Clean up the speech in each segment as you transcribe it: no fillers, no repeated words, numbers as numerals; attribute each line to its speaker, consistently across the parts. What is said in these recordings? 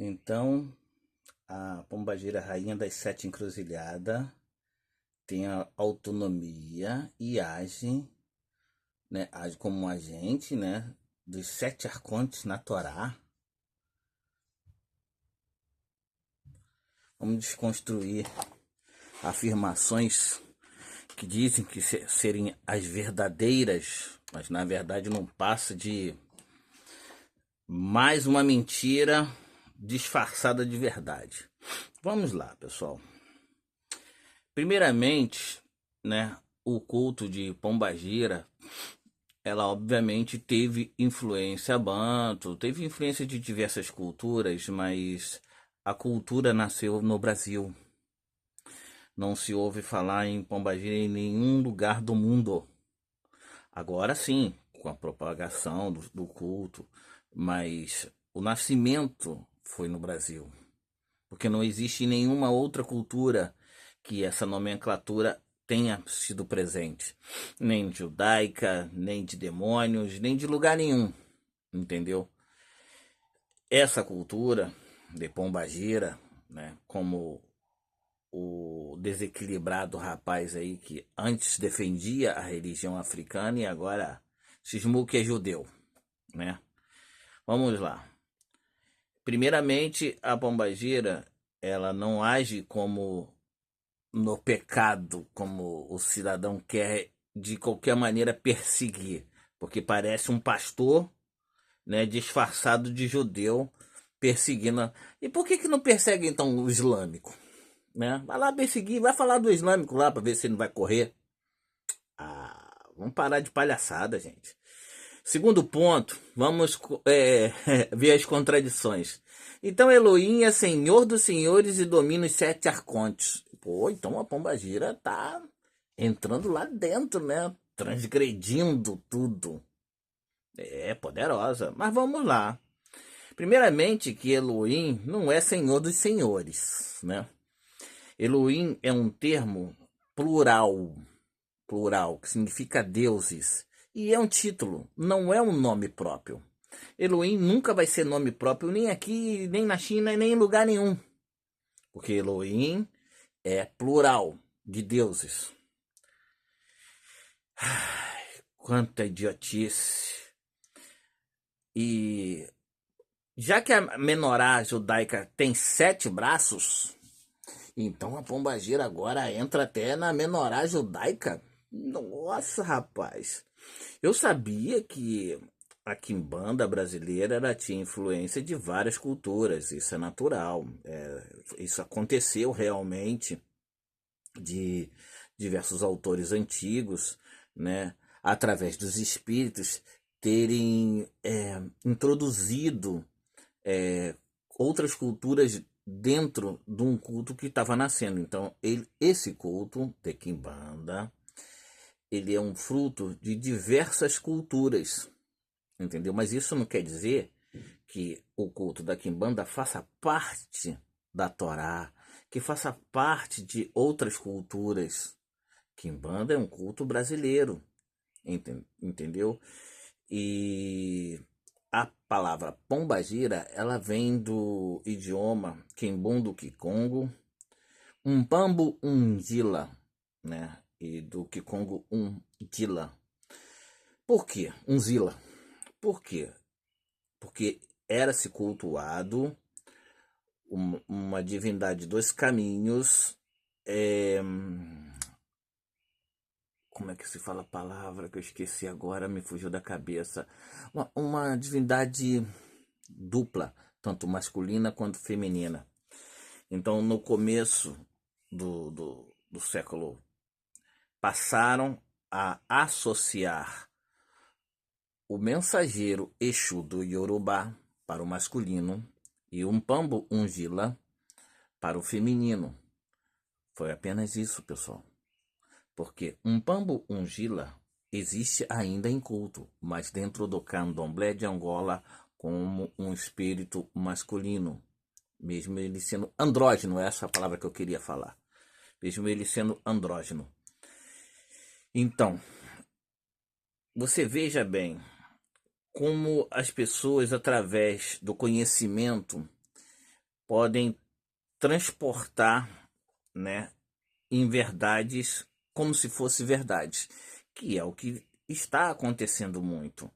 Speaker 1: Então, a pombagira rainha das sete encruzilhadas tem a autonomia e age, né, age como um agente, né, dos sete arcontes na Torá. Vamos desconstruir afirmações que dizem que serem as verdadeiras, mas na verdade não passa de mais uma mentira disfarçada de verdade. Vamos lá, pessoal. Primeiramente, né, o culto de Pombagira, ela obviamente teve influência banto, teve influência de diversas culturas, mas a cultura nasceu no Brasil. Não se ouve falar em Pombagira em nenhum lugar do mundo. Agora sim, com a propagação do culto, mas o nascimento foi no Brasil. Porque não existe nenhuma outra cultura que essa nomenclatura tenha sido presente. Nem judaica, nem de demônios, nem de lugar nenhum. Entendeu? Essa cultura de Pombagira, né, como o desequilibrado rapaz aí que antes defendia a religião africana e agora cismou que é judeu, né? Vamos lá. Primeiramente, a pombagira, ela não age como no pecado, como o cidadão quer de qualquer maneira perseguir, porque parece um pastor, né, disfarçado de judeu perseguindo. E por que não persegue então o islâmico? Né? Vai lá perseguir, vai falar do islâmico lá para ver se ele não vai correr. Ah, vamos parar de palhaçada, gente. Segundo ponto, vamos ver as contradições. Então Elohim é senhor dos senhores e domina os sete arcontes. Pô, então a pombagira tá entrando lá dentro, né? Transgredindo tudo. É poderosa. Mas vamos lá. Primeiramente que Elohim não é senhor dos senhores, né? Elohim é um termo plural, plural, que significa deuses. E é um título, não é um nome próprio. Elohim nunca vai ser nome próprio, nem aqui, nem na China, nem em lugar nenhum. Porque Elohim é plural de deuses. Ai, quanta idiotice. E já que a menorá judaica tem 7 braços, então a pombagira agora entra até na menorá judaica. Nossa, rapaz. Eu sabia que a quimbanda brasileira ela tinha influência de várias culturas, isso é natural. Isso aconteceu realmente de diversos autores antigos, né, através dos espíritos, terem introduzido outras culturas dentro de um culto que estava nascendo. Então, esse culto de quimbanda, ele é um fruto de diversas culturas, entendeu? Mas isso não quer dizer que o culto da quimbanda faça parte da Torá, que faça parte de outras culturas. Quimbanda é um culto brasileiro, entendeu? E a palavra pombagira, ela vem do idioma Kimbundu Kikongo, Umpambo Undila, né? E do Kikongo Undila. Por quê? Unzila. Por quê? Porque era-se cultuado uma divindade dos caminhos. Como é que se fala a palavra que eu esqueci agora, me fugiu da cabeça. Uma divindade dupla, tanto masculina quanto feminina. Então, no começo do século, passaram a associar o mensageiro Exu do Yorubá para o masculino e um Pambo Ungila para o feminino. Foi apenas isso, pessoal. Porque um Pambo Ungila existe ainda em culto, mas dentro do candomblé de Angola como um espírito masculino. Mesmo ele sendo andrógeno, essa é a palavra que eu queria falar. Mesmo ele sendo andrógeno. Então, você veja bem como as pessoas, através do conhecimento, podem transportar, né, em verdades como se fosse verdades, que é o que está acontecendo muito.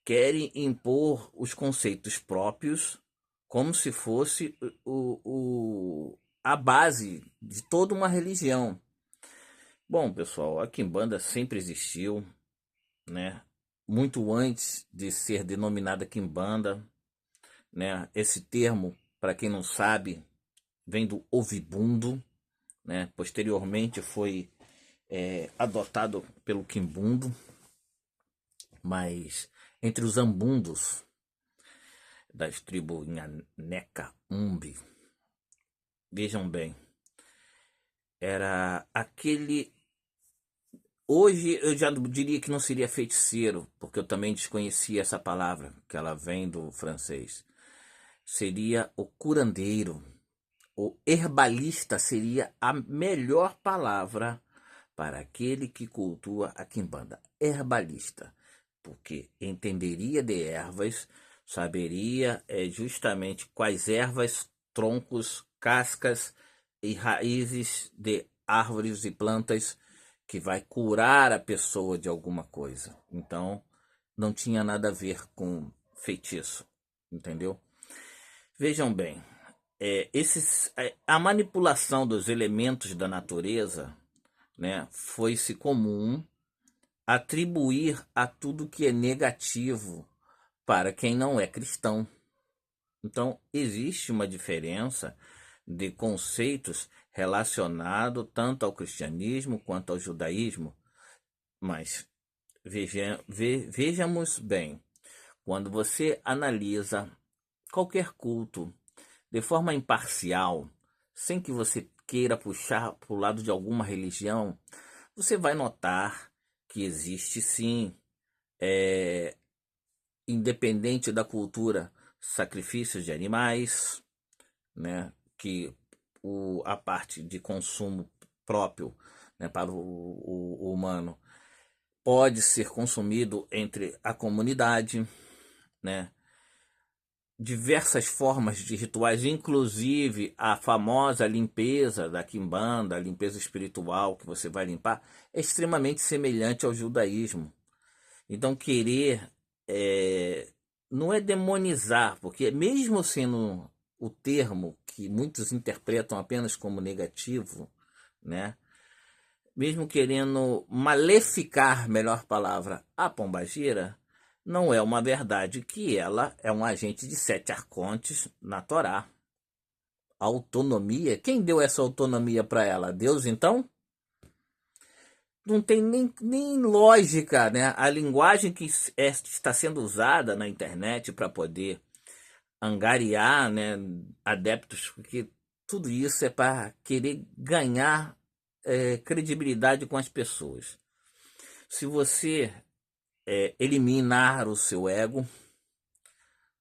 Speaker 1: Querem impor os conceitos próprios como se fosse a base de toda uma religião. Bom, pessoal, a Quimbanda sempre existiu, né? Muito antes de ser denominada Quimbanda, né? Esse termo, para quem não sabe, vem do Ovibundo, né? Posteriormente foi adotado pelo Quimbundo, mas entre os ambundos das tribos Nhaneca, Umbi, vejam bem, era aquele. Hoje eu já diria que não seria feiticeiro, porque eu também desconhecia essa palavra, que ela vem do francês. Seria o curandeiro. O herbalista seria a melhor palavra para aquele que cultua a quimbanda. Herbalista, porque entenderia de ervas, saberia justamente quais ervas, troncos, cascas e raízes de árvores e plantas que vai curar a pessoa de alguma coisa. Então, não tinha nada a ver com feitiço, entendeu? Vejam bem, a manipulação dos elementos da natureza, né, foi-se comum atribuir a tudo que é negativo para quem não é cristão. Então, existe uma diferença de conceitos relacionados tanto ao cristianismo quanto ao judaísmo, mas vejamos bem, quando você analisa qualquer culto de forma imparcial, sem que você queira puxar para o lado de alguma religião, você vai notar que existe sim, independente da cultura, sacrifícios de animais, né, que a parte de consumo próprio, né, para o humano pode ser consumido entre a comunidade, né? Diversas formas de rituais, inclusive a famosa limpeza da quimbanda, a limpeza espiritual que você vai limpar, é extremamente semelhante ao judaísmo. Então querer não é demonizar, porque mesmo sendo o termo que muitos interpretam apenas como negativo, né? Mesmo querendo maleficar, melhor palavra, a pombagira, não é uma verdade que ela é um agente de 7 arcontes na Torá. Autonomia? Quem deu essa autonomia para ela? Deus, então? Não tem nem lógica, né? A linguagem que está sendo usada na internet para poder angariar, né, adeptos, porque tudo isso é para querer ganhar credibilidade com as pessoas. Se você eliminar o seu ego,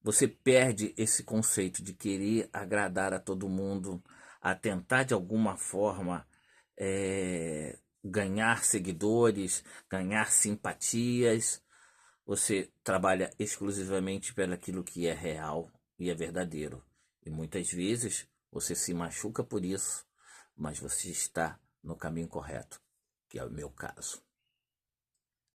Speaker 1: você perde esse conceito de querer agradar a todo mundo, a tentar de alguma forma ganhar seguidores, ganhar simpatias. Você trabalha exclusivamente pelo aquilo que é real e é verdadeiro. E muitas vezes você se machuca por isso, mas você está no caminho correto, que é o meu caso.